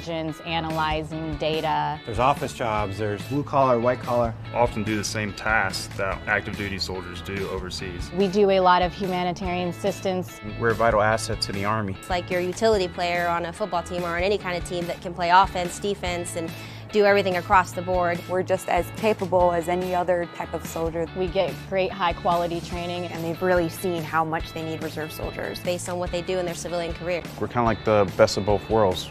intelligence, analyzing data. There's office jobs, there's blue collar, white collar. Often do the same tasks that active duty soldiers do overseas. We do a lot of humanitarian assistance. We're a vital asset to the Army. It's like your utility player on a football team or on any kind of team that can play offense, defense, and do everything across the board. We're just as capable as any other type of soldier. We get great high quality training, And they've really seen how much they need reserve soldiers. Based on what they do in their civilian career. We're kind of like the best of both worlds.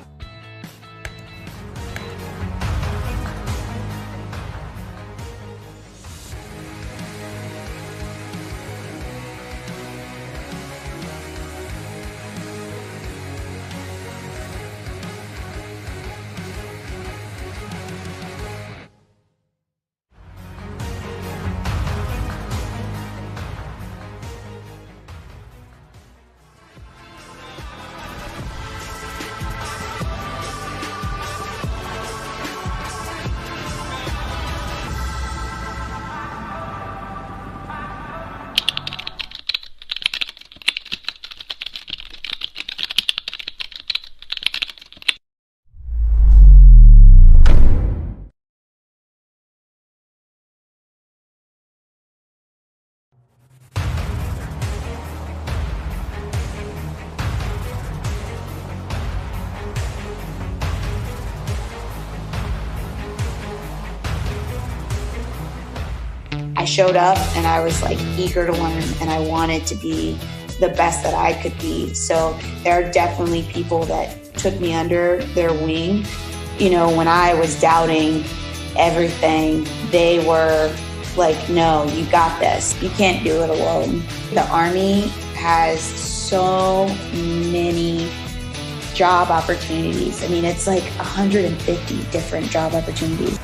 I showed up and I was like eager to learn, and I wanted to be the best that I could be. So there are definitely people that took me under their wing. You know, when I was doubting everything, they were like, no, you got this. You can't do it alone. The Army has so many job opportunities. I mean, it's like 150 different job opportunities.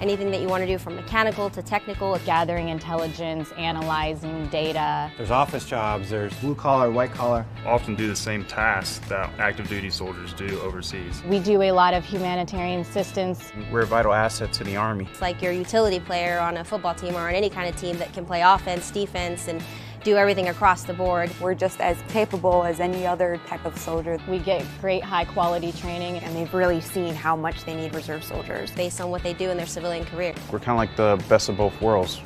Anything that you want to do from mechanical to technical. gathering intelligence, analyzing data. There's office jobs, there's blue collar, white collar. Often do the same tasks that active duty soldiers do overseas. We do a lot of humanitarian assistance. We're a vital asset to the Army. It's like your utility player on a football team or on any kind of team that can play offense, defense, and do everything across the board. We're just as capable as any other type of soldier. We get great high quality training, And they've really seen how much they need reserve soldiers. Based on what they do in their civilian career. We're kind of like the best of both worlds.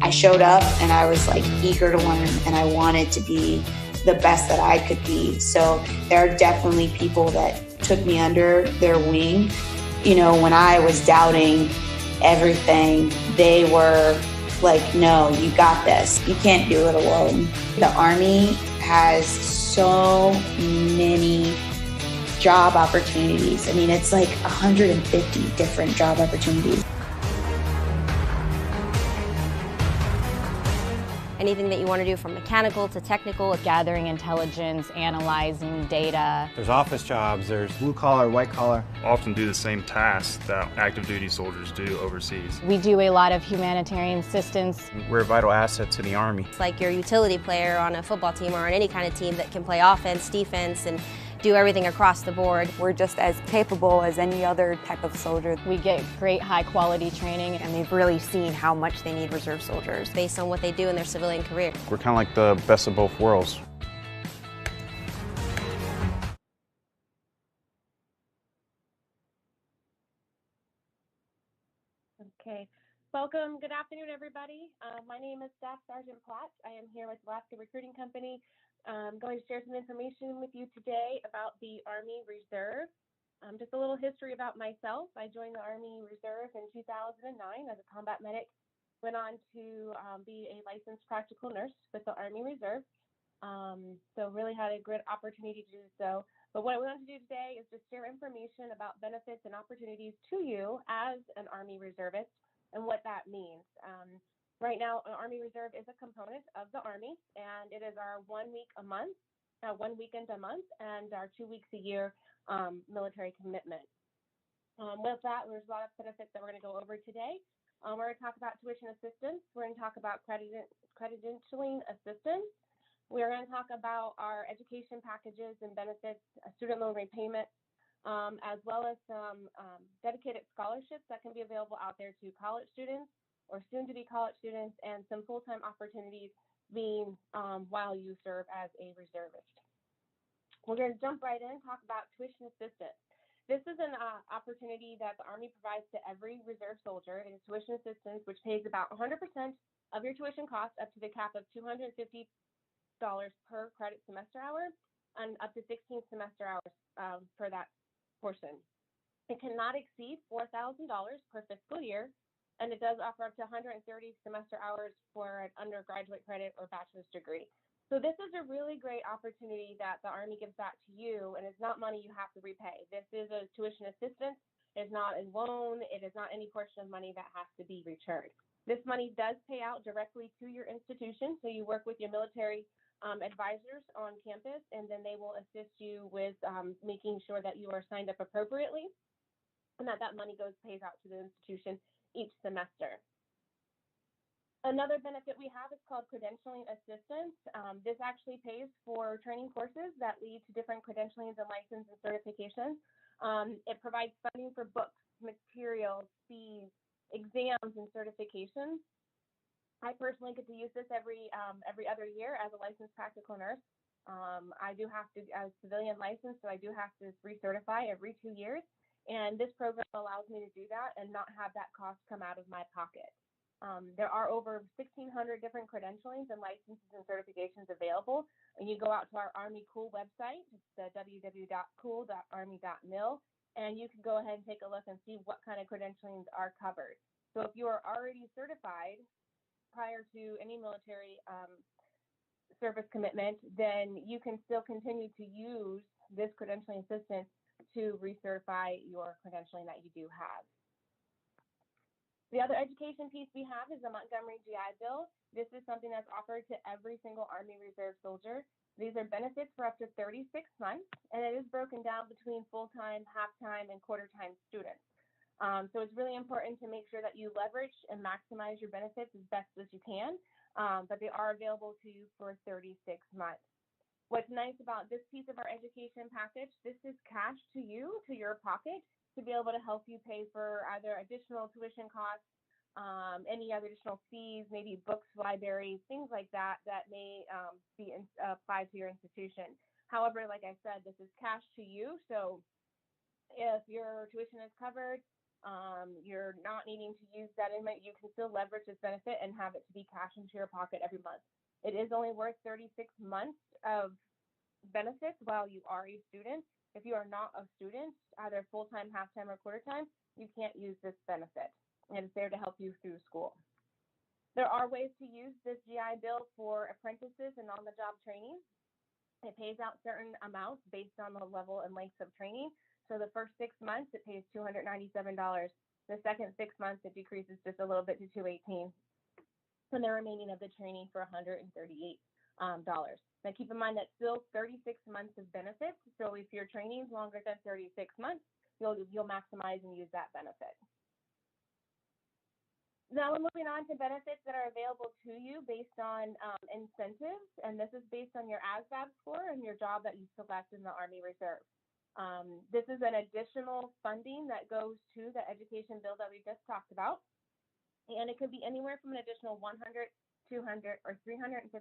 I showed up and I was like eager to learn, and I wanted to be the best that I could be. So there are definitely people that took me under their wing. You know, when I was doubting everything, they were like, no, you got this. You can't do it alone. The Army has so many job opportunities. I mean, it's like 150 different job opportunities. Anything that you want to do from mechanical to technical. gathering intelligence, analyzing data. There's office jobs, there's blue collar, white collar. Often do the same tasks that active duty soldiers do overseas. We do a lot of humanitarian assistance. We're a vital asset to the Army. It's like your utility player on a football team or on any kind of team that can play offense, defense, and do everything across the board. We're just as capable as any other type of soldier. We get great high quality training. And they've really seen how much they need reserve soldiers. Based on what they do in their civilian career. We're kind of like the best of both worlds. Okay, welcome Good afternoon, everybody. My name is Staff Sergeant Platt. I am here with Alaska Recruiting Company. I'm going to share some information with you today about the Army Reserve. Just a little history about myself. I joined the Army Reserve in 2009 as a combat medic. Went on to be a licensed practical nurse with the Army Reserve. So really had a great opportunity to do so. But what we want to do today is just share information about benefits and opportunities to you as an Army Reservist and what that means. Right now, Army Reserve is a component of the Army, and it is our 1 week a month, 1 weekend a month, and our 2 weeks a year military commitment. With that, there's a lot of benefits that we're going to go over today. We're going to talk about tuition assistance. We're going to talk about credentialing assistance. We're going to talk about our education packages and benefits, student loan repayment, as well as some dedicated scholarships that can be available out there to college students or soon-to-be college students, and some full-time opportunities being while you serve as a reservist. We're going to jump right in and talk about tuition assistance. This is an opportunity that the Army provides to every reserve soldier. It is tuition assistance, which pays about 100% of your tuition costs up to the cap of $250 per credit semester hour and up to 16 semester hours for that portion. It cannot exceed $4,000 per fiscal year, and it does offer up to 130 semester hours for an undergraduate credit or bachelor's degree. So this is a really great opportunity that the Army gives back to you, and it's not money you have to repay. This is a tuition assistance. It's not a loan. It is not any portion of money that has to be returned. This money does pay out directly to your institution, so you work with your military advisors on campus, and then they will assist you with making sure that you are signed up appropriately and that money pays out to the institution each semester. Another benefit we have is called credentialing assistance. This actually pays for training courses that lead to different credentialings and license and certifications. It provides funding for books, materials, fees, exams, and certifications. I personally get to use this every other year as a licensed practical nurse. I do have to, as civilian licensed, so I do have to recertify every 2 years. And this program allows me to do that and not have that cost come out of my pocket. There are over 1,600 different credentialings and licenses and certifications available. And you go out to our Army Cool website, it's the www.cool.army.mil, and you can go ahead and take a look and see what kind of credentialings are covered. So if you are already certified prior to any military service commitment, then you can still continue to use this credentialing assistance to recertify your credentialing that you do have. The other education piece we have is the Montgomery GI Bill. This is something that's offered to every single Army Reserve soldier. These are benefits for up to 36 months, and it is broken down between full-time, half-time, and quarter-time students. So it's really important to make sure that you leverage and maximize your benefits as best as you can, but they are available to you for 36 months. What's nice about this piece of our education package, this is cash to you, to your pocket, to be able to help you pay for either additional tuition costs, any other additional fees, maybe books, libraries, things like that that may be applied to your institution. However, like I said, this is cash to you. So if your tuition is covered, you're not needing to use that inmate, you can still leverage this benefit and have it to be cash into your pocket every month. It is only worth 36 months of benefits while you are a student. If you are not a student, either full-time, half-time, or quarter-time, you can't use this benefit. And it's there to help you through school. There are ways to use this GI Bill for apprentices and on-the-job training. It pays out certain amounts based on the level and length of training. So the first 6 months, it pays $297. The second 6 months, it decreases just a little bit to $218. And the remaining of the training for $138. Now keep in mind that's still 36 months of benefits. So if your training is longer than 36 months, you'll maximize and use that benefit. Now we're moving on to benefits that are available to you based on incentives, and this is based on your ASVAB score and your job that you select in the Army Reserve. This is an additional funding that goes to the education bill that we just talked about, and it could be anywhere from an additional $100, $200, or $350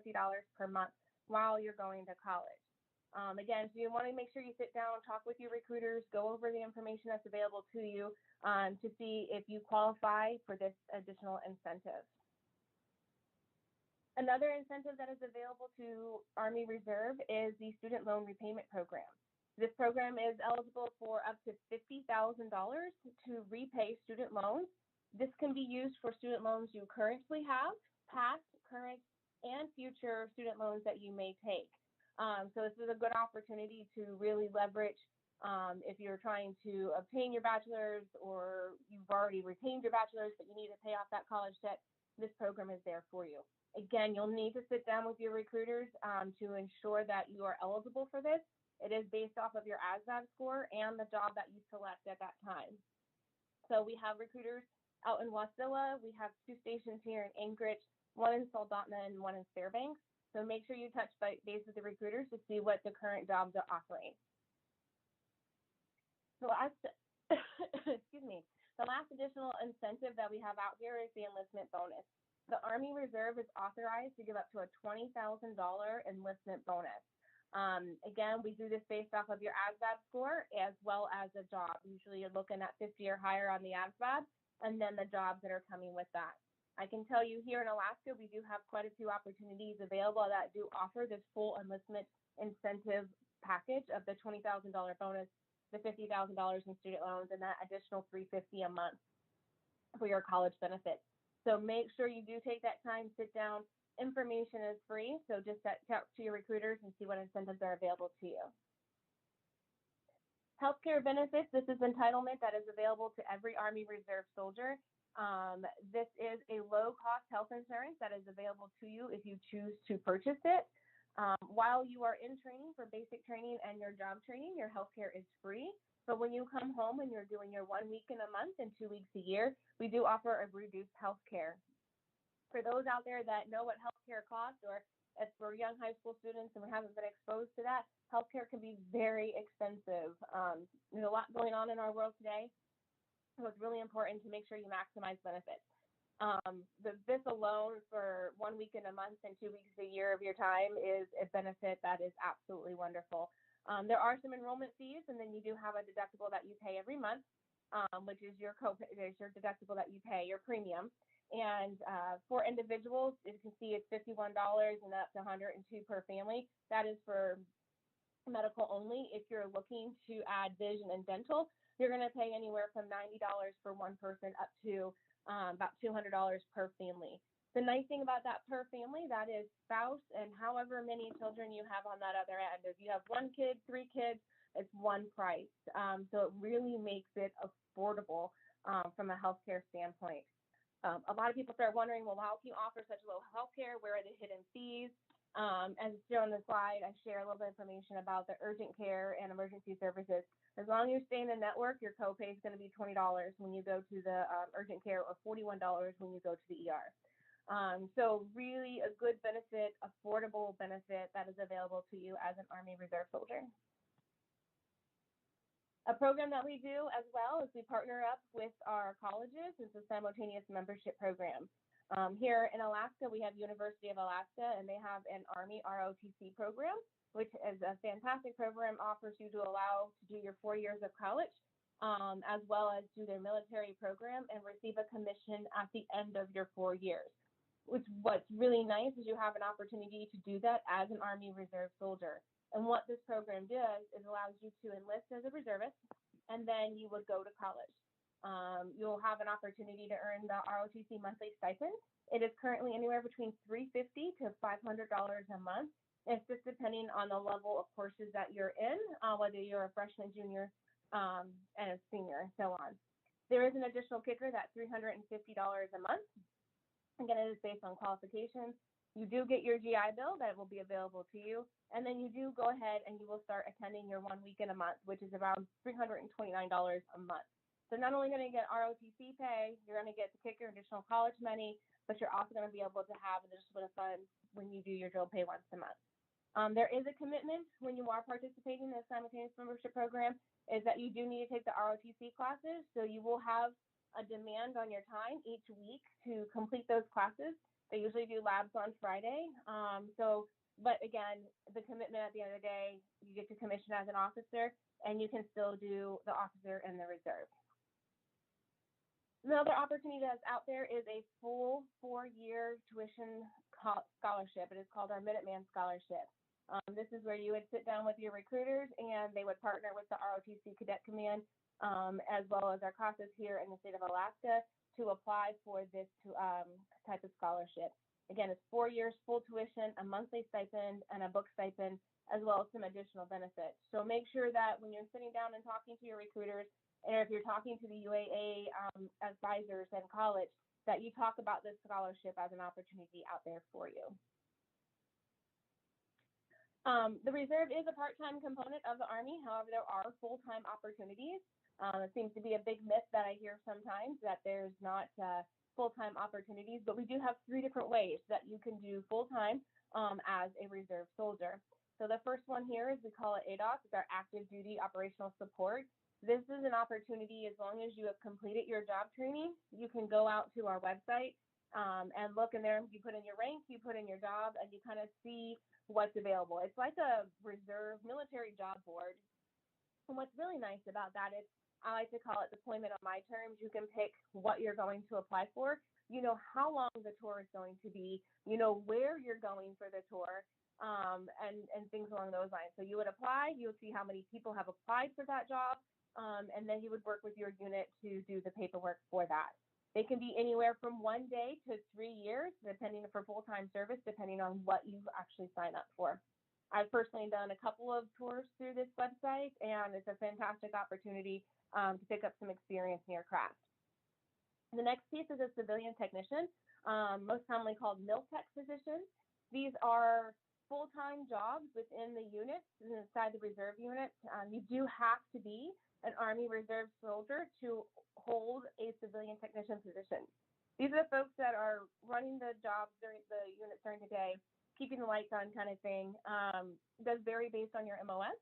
per month while you're going to college. Again, so you want to make sure you sit down, talk with your recruiters, go over the information that's available to you to see if you qualify for this additional incentive. Another incentive that is available to Army Reserve is the Student Loan Repayment Program. This program is eligible for up to $50,000 to repay student loans. This can be used for student loans you currently have, past, current, and future student loans that you may take. So this is a good opportunity to really leverage if you're trying to obtain your bachelor's or you've already retained your bachelor's but you need to pay off that college debt. This program is there for you. Again, you'll need to sit down with your recruiters to ensure that you are eligible for this. It is based off of your ASVAB score and the job that you select at that time. So we have recruiters out in Wasilla. We have 2 stations here in Anchorage, 1 in Soldotna and 1 in Fairbanks. So make sure you touch base with the recruiters to see what the current jobs are offering. The last, excuse me, the last additional incentive that we have out here is the enlistment bonus. The Army Reserve is authorized to give up to a $20,000 enlistment bonus. Again, we do this based off of your ASVAB score as well as a job. Usually you're looking at 50 or higher on the ASVAB and then the jobs that are coming with that. I can tell you here in Alaska, we do have quite a few opportunities available that do offer this full enlistment incentive package of the $20,000 bonus, the $50,000 in student loans, and that additional $350 a month for your college benefits. So make sure you do take that time, sit down. Information is free, so just talk to your recruiters and see what incentives are available to you. Healthcare benefits, this is entitlement that is available to every Army Reserve soldier. This is a low-cost health insurance that is available to you if you choose to purchase it. While you are in training for basic training and your job training, your healthcare is free. But when you come home and you're doing your 1 week in a month and 2 weeks a year, we do offer a reduced healthcare. For those out there that know what healthcare costs, or if we're young high school students and we haven't been exposed to that, healthcare can be very expensive. There's a lot going on in our world today, so it's really important to make sure you maximize benefits. This alone for 1 week in a month and 2 weeks a year of your time is a benefit that is absolutely wonderful. There are some enrollment fees, and then you do have a deductible that you pay every month, which is your deductible that you pay, your premium. And for individuals, you can see it's $51 and up to $102 per family. That is for medical only. If you're looking to add vision and dental, you're going to pay anywhere from $90 for one person up to about $200 per family. The nice thing about that per family, that is spouse and however many children you have on that other end. If you have 1 kid, 3 kids, it's one price. So it really makes it affordable from a healthcare standpoint. A lot of people start wondering, well, how can you offer such low healthcare? Where are the hidden fees? As shown on the slide, I share a little bit of information about the urgent care and emergency services. As long as you stay in the network, your copay is going to be $20 when you go to the urgent care, or $41 when you go to the ER. So really a good benefit, affordable benefit that is available to you as an Army Reserve soldier. A program that we do as well is we partner up with our colleges. It's a simultaneous membership program. Here in Alaska, we have University of Alaska, and they have an Army ROTC program, which is a fantastic program, offers you to allow to do your 4 years of college, as well as do their military program and receive a commission at the end of your 4 years. What's really nice is you have an opportunity to do that as an Army Reserve soldier. And what this program does is allows you to enlist as a reservist, and then you would go to college. You'll have an opportunity to earn the ROTC monthly stipend. It is currently anywhere between $350 to $500 a month. It's just depending on the level of courses that you're in, whether you're a freshman, junior, and a senior, and so on. There is an additional kicker, that $350 a month. Again, it is based on qualifications. You do get your GI Bill that will be available to you. And then you do go ahead and you will start attending your 1 week in a month, which is around $329 a month. So not only going to get ROTC pay, you're going to get the kicker, additional college money, but you're also going to be able to have additional funds when you do your drill pay once a month. There is a commitment when you are participating in the simultaneous membership program, is that you do need to take the ROTC classes. So you will have a demand on your time each week to complete those classes. They usually do labs on Friday. So But again, the commitment at the end of the day, you get to commission as an officer, and you can still do the officer and the reserve. Another opportunity that's out there is a full 4-year tuition scholarship. It is called our Minuteman Scholarship. This is where you would sit down with your recruiters, and they would partner with the ROTC Cadet Command, as well as our CASAs here in the state of Alaska, to apply for this type of scholarship. Again, it's 4 years full tuition, a monthly stipend, and a book stipend, as well as some additional benefits. So make sure that when you're sitting down and talking to your recruiters, and if you're talking to the UAA advisors in college, that you talk about this scholarship as an opportunity out there for you. The reserve is a part-time component of the Army. However, there are full-time opportunities. It seems to be a big myth that I hear sometimes, that there's not full-time opportunities, but we do have 3 different ways that you can do full-time as a reserve soldier. So the first one here is, we call it ADOS, it's our active duty operational support. This is an opportunity, as long as you have completed your job training, you can go out to our website and look in there. You put in your rank, you put in your job, and you kind of see what's available. It's like a reserve military job board. And what's really nice about that is, I like to call it deployment on my terms. You can pick what you're going to apply for. You know how long the tour is going to be. You know where you're going for the tour, and things along those lines. So you would apply. You would see how many people have applied for that job, and then you would work with your unit to do the paperwork for that. They can be anywhere from 1 day to 3 years, depending for full-time service, depending on what you actually sign up for. I've personally done a couple of tours through this website, and it's a fantastic opportunity to pick up some experience in your craft. The next piece is a civilian technician, most commonly called MILTEC positions. These are full-time jobs within the units, inside the reserve unit. You do have to be an Army Reserve soldier to hold a civilian technician position. These are the folks that are running the jobs during the units during the day, keeping the lights on kind of thing. It does vary based on your MOS.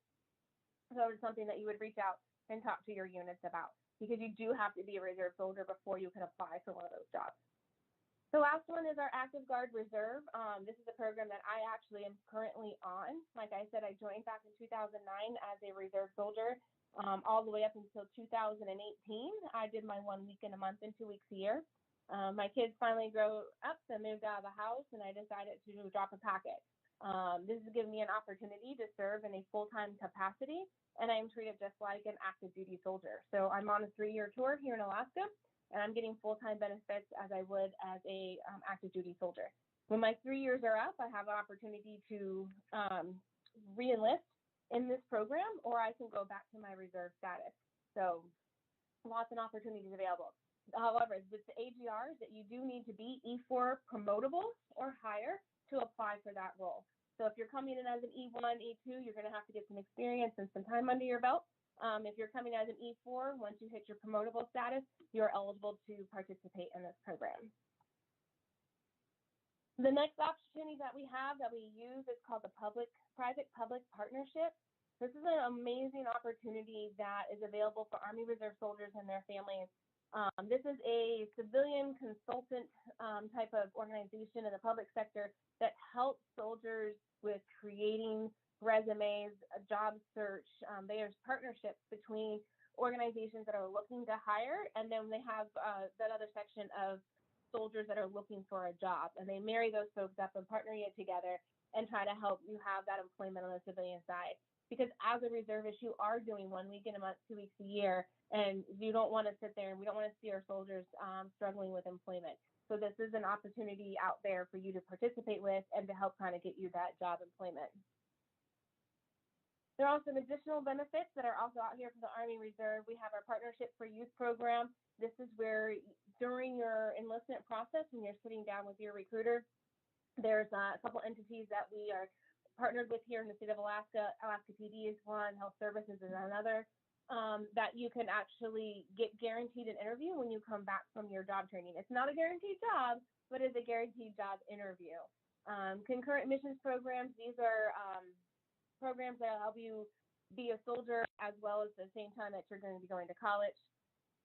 So it's something that you would reach out and talk to your units about, because you do have to be a reserve soldier before you can apply for one of those jobs. The last one is our Active Guard Reserve. This is a program that I actually am currently on. Like I said, I joined back in 2009 as a reserve soldier, all the way up until 2018. I did my 1 week in a month and 2 weeks a year. My kids finally grew up and moved out of the house, and I decided to drop a packet. This has given me an opportunity to serve in a full-time capacity, and I am treated just like an active duty soldier. So I'm on a 3-year tour here in Alaska, and I'm getting full-time benefits as I would as a active duty soldier. When my 3 years are up, I have an opportunity to re-enlist in this program, or I can go back to my reserve status. So lots of opportunities available. However, with the AGRs, that you do need to be E4 promotable or higher to apply for that role. So if you're coming in as an E1, E2, you're going to have to get some experience and some time under your belt. If you're coming as an E4, once you hit your promotable status, you're eligible to participate in this program. The next opportunity that we have that we use is called the private-public partnership. This is an amazing opportunity that is available for Army Reserve soldiers and their families. This is a civilian consultant type of organization in the public sector that helps soldiers with creating resumes, a job search. There's partnerships between organizations that are looking to hire, and then they have that other section of soldiers that are looking for a job, and they marry those folks up and partner it together and try to help you have that employment on the civilian side. Because as a reservist, you are doing 1 week in a month, 2 weeks a year, and you don't want to sit there, and we don't want to see our soldiers struggling with employment. So this is an opportunity out there for you to participate with and to help kind of get you that job employment. There are some additional benefits that are also out here for the Army Reserve. We have our Partnership for Youth program. This is where during your enlistment process, when you're sitting down with your recruiter, there's a couple entities that we are partnered with here in the state of Alaska. Alaska PD is one, Health Services is another, that you can actually get guaranteed an interview when you come back from your job training. It's not a guaranteed job, but it's a guaranteed job interview. Concurrent missions programs, these are programs that help you be a soldier as well as the same time that you're going to be going to college.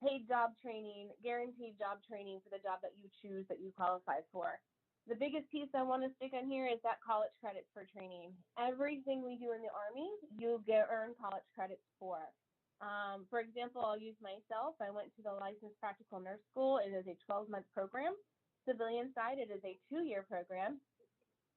Paid job training, guaranteed job training for the job that you choose that you qualify for. The biggest piece I want to stick on here is that college credits for training. Everything we do in the Army, you earn college credits for. For example, I'll use myself. I went to the Licensed Practical Nurse School. It is a 12-month program. Civilian side, it is a 2-year program.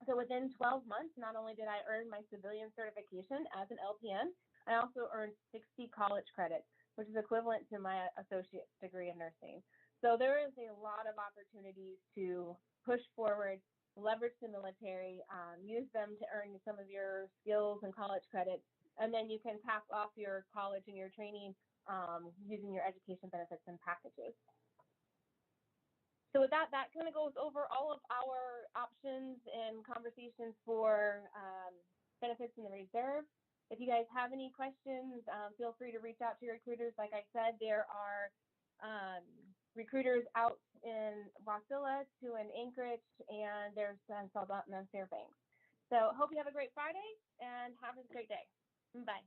So within 12 months, not only did I earn my civilian certification as an LPN, I also earned 60 college credits, which is equivalent to my associate's degree in nursing. So there is a lot of opportunities to push forward, leverage the military, use them to earn some of your skills and college credits, and then you can pass off your college and your training using your education benefits and packages. So with that, that kind of goes over all of our options and conversations for benefits in the reserve. If you guys have any questions, feel free to reach out to your recruiters. Like I said, there are recruiters out in Wasilla, two in Anchorage, and there's some Saldana and Fairbanks. So hope you have a great Friday and have a great day. Bye.